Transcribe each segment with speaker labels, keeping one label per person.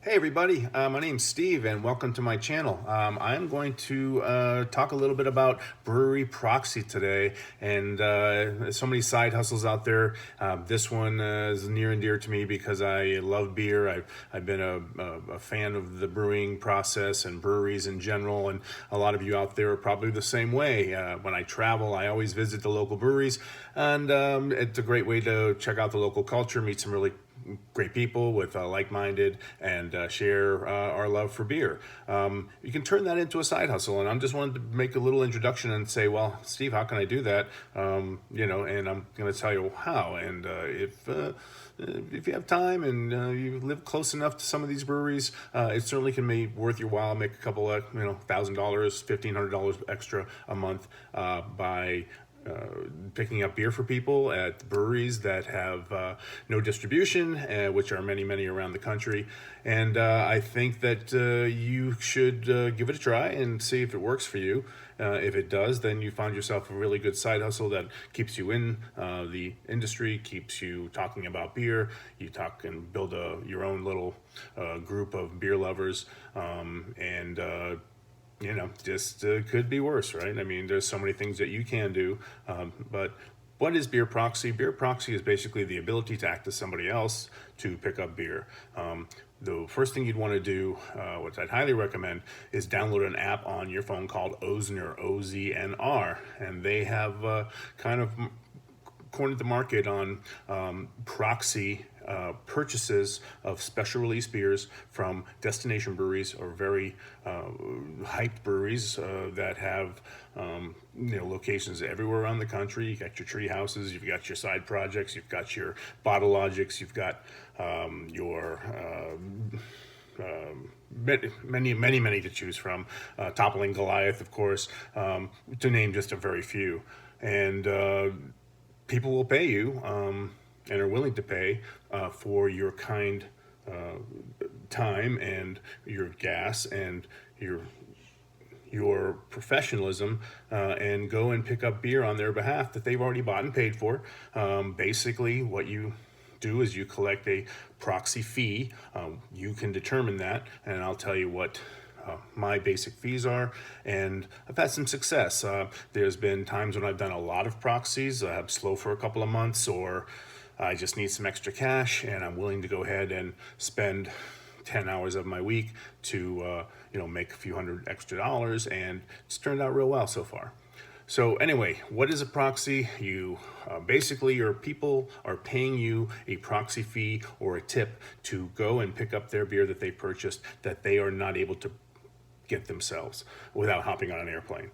Speaker 1: Hey everybody, my name's Steve and welcome to my channel. I'm going to talk a little bit about Brewery Proxy today, and there's so many side hustles out there. This one is near and dear to me because I love beer. I've been a fan of the brewing process and breweries in general, and a lot of you out there are probably the same way. When I travel, I always visit the local breweries, and it's a great way to check out the local culture, meet some really great people with like-minded and share our love for beer. You can turn that into a side hustle, and I'm just wanted to make a little introduction and say, well, Steve, how can I do that? And I'm going to tell you how. And if you have time and you live close enough to some of these breweries, it certainly can be worth your while. Make a couple of $1,000, $1,500 extra a month by picking up beer for people at breweries that have no distribution, which are many, many around the country. And I think that you should give it a try and see if it works for you. If it does, then you find yourself a really good side hustle that keeps you in the industry, keeps you talking about beer. You talk and build your own little group of beer lovers, and just could be worse, right? I mean, there's so many things that you can do, but what is beer proxy? Beer proxy is basically the ability to act as somebody else to pick up beer. The first thing you'd want to do, which I'd highly recommend, is download an app on your phone called Oznr, O-Z-N-R, and they have kind of cornered the market on proxy purchases of special release beers from destination breweries or very hyped breweries that have locations everywhere around the country. You got your tree houses, you've got your side projects, you've got your bottle logics, you've got your many to choose from. Toppling Goliath, of course, to name just a very few. And people will pay you and are willing to pay for your kind time and your gas and your professionalism, and go and pick up beer on their behalf that they've already bought and paid for. Basically, what you do is you collect a proxy fee. You can determine that, and I'll tell you what my basic fees are, and I've had some success. There's been times when I've done a lot of proxies. I'm slow for a couple of months, or I just need some extra cash, and I'm willing to go ahead and spend 10 hours of my week to make a few hundred extra dollars, and it's turned out real well so far. So anyway, what is a proxy? You basically, your people are paying you a proxy fee or a tip to go and pick up their beer that they purchased that they are not able to get themselves without hopping on an airplane.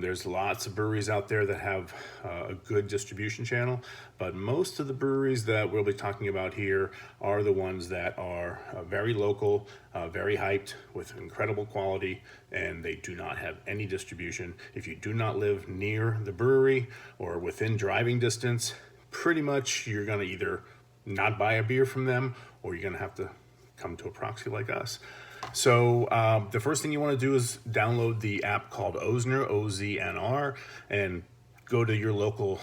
Speaker 1: There's lots of breweries out there that have a good distribution channel, but most of the breweries that we'll be talking about here are the ones that are very local, very hyped, with incredible quality, and they do not have any distribution. If you do not live near the brewery or within driving distance, pretty much you're gonna either not buy a beer from them, or you're gonna have to come to a proxy like us. So the first thing you want to do is download the app called Oznr, O-Z-N-R, and go to your local.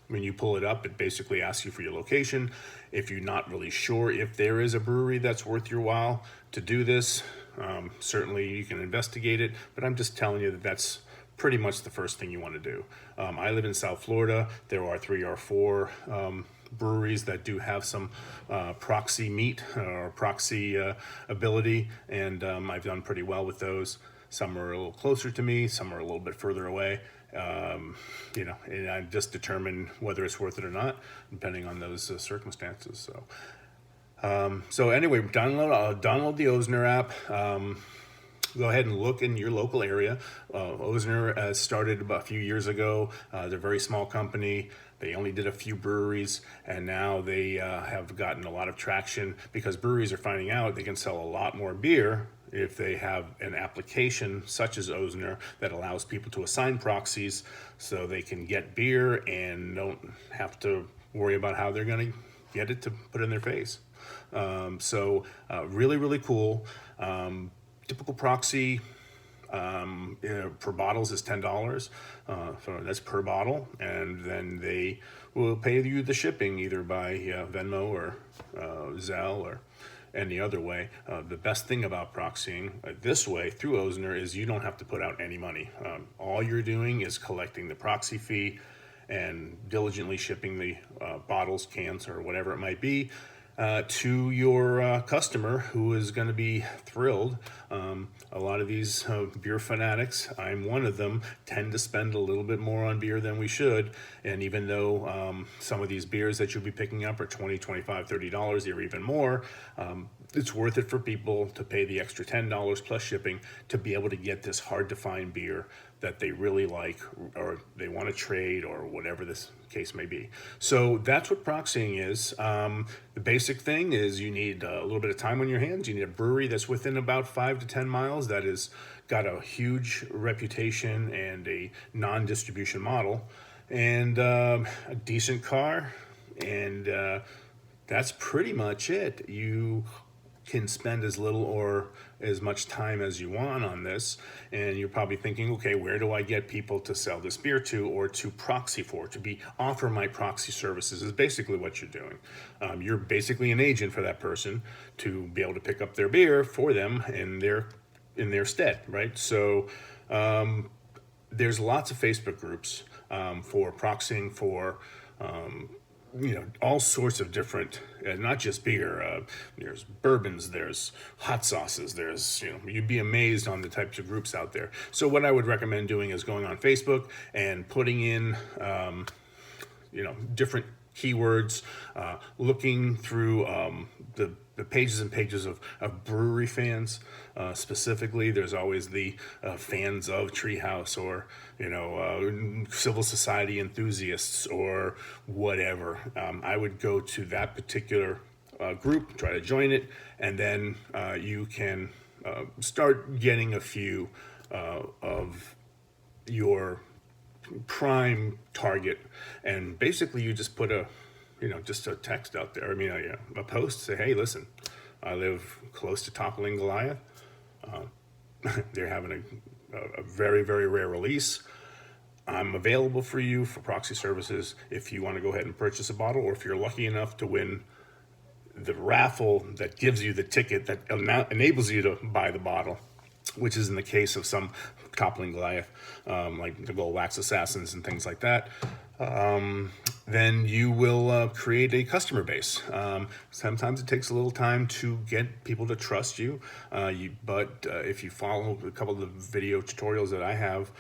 Speaker 1: When you pull it up, it basically asks you for your location. If you're not really sure if there is a brewery that's worth your while to do this, certainly you can investigate it, but I'm just telling you that that's pretty much the first thing you want to do. I live in South Florida. There are 3 or 4 breweries that do have some proxy meat or proxy ability, and I've done pretty well with those. Some are a little closer to me, some are a little bit further away. And I just determine whether it's worth it or not, depending on those circumstances. So anyway, download the Oznr app. Go ahead and look in your local area. Oznr started about a few years ago. They're a very small company. They only did a few breweries, and now they have gotten a lot of traction because breweries are finding out they can sell a lot more beer if they have an application such as Oznr that allows people to assign proxies so they can get beer and don't have to worry about how they're going to get it to put in their face. Really, really cool. Typical proxy per bottles is $10. So that's per bottle, and then they will pay you the shipping either by Venmo or Zelle or and the other way. The best thing about proxying this way through Ozner is you don't have to put out any money. All you're doing is collecting the proxy fee and diligently shipping the bottles, cans, or whatever it might be to your customer, who is going to be thrilled. A lot of these beer fanatics, I'm one of them, tend to spend a little bit more on beer than we should. And even though some of these beers that you'll be picking up are $20, $25, $30 or even more, it's worth it for people to pay the extra $10 plus shipping to be able to get this hard to find beer that they really like, or they want to trade, or whatever this case may be. So that's what proxying is. The basic thing is you need a little bit of time on your hands. You need a brewery that's within about 5 to 10 miles that has got a huge reputation and a non-distribution model, and a decent car, and that's pretty much it. You can spend as little or as much time as you want on this, and you're probably thinking, okay, where do I get people to sell this beer to, or to proxy for, to offer my proxy services? Is basically what you're doing. You're basically an agent for that person to be able to pick up their beer for them in their stead, right? So there's lots of Facebook groups for proxying for all sorts of different, not just beer. There's bourbons, there's hot sauces, there's, you'd be amazed on the types of groups out there. So what I would recommend doing is going on Facebook and putting in, different keywords, looking through the pages and pages of brewery fans. Specifically, there's always the fans of Treehouse, or civil society enthusiasts, or whatever. I would go to that particular group, try to join it, and then you can start getting a few of your prime target, and basically you just put just a text out there. A post, say, hey, listen, I live close to Toppling Goliath. They're having a very, very rare release. I'm available for you for proxy services if you want to go ahead and purchase a bottle, or if you're lucky enough to win the raffle that gives you the ticket that enables you to buy the bottle, which is in the case of some Toppling Goliath, like the Gold Wax Assassins and things like that. Then you will create a customer base. Sometimes it takes a little time to get people to trust you, but if you follow a couple of the video tutorials that I have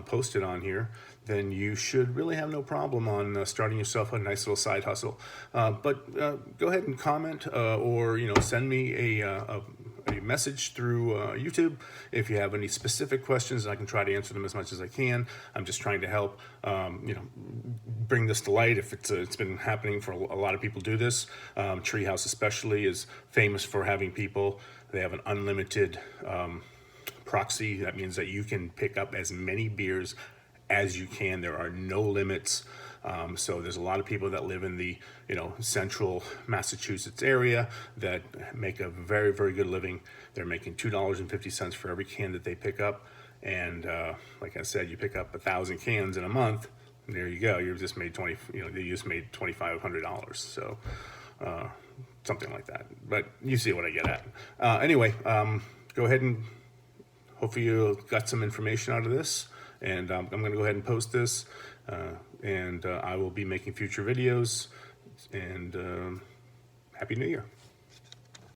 Speaker 1: posted on here, then you should really have no problem on starting yourself a nice little side hustle. But go ahead and comment, or send me a message through YouTube if you have any specific questions. I can try to answer them as much as I can. I'm just trying to help bring this to light. If it's been happening for a lot of people do this. Treehouse especially is famous for having people, they have an unlimited proxy. That means that you can pick up as many beers as you can. There are no limits. So there's a lot of people that live in the central Massachusetts area that make a very, very good living. They're making $2.50 for every can that they pick up, and like I said, you pick up 1,000 cans in a month, and there you go. You've just made they just made $2,500. So something like that. But you see what I get at. Anyway, go ahead and hopefully you got some information out of this. And I'm going to go ahead and post this, and I will be making future videos, and Happy New Year.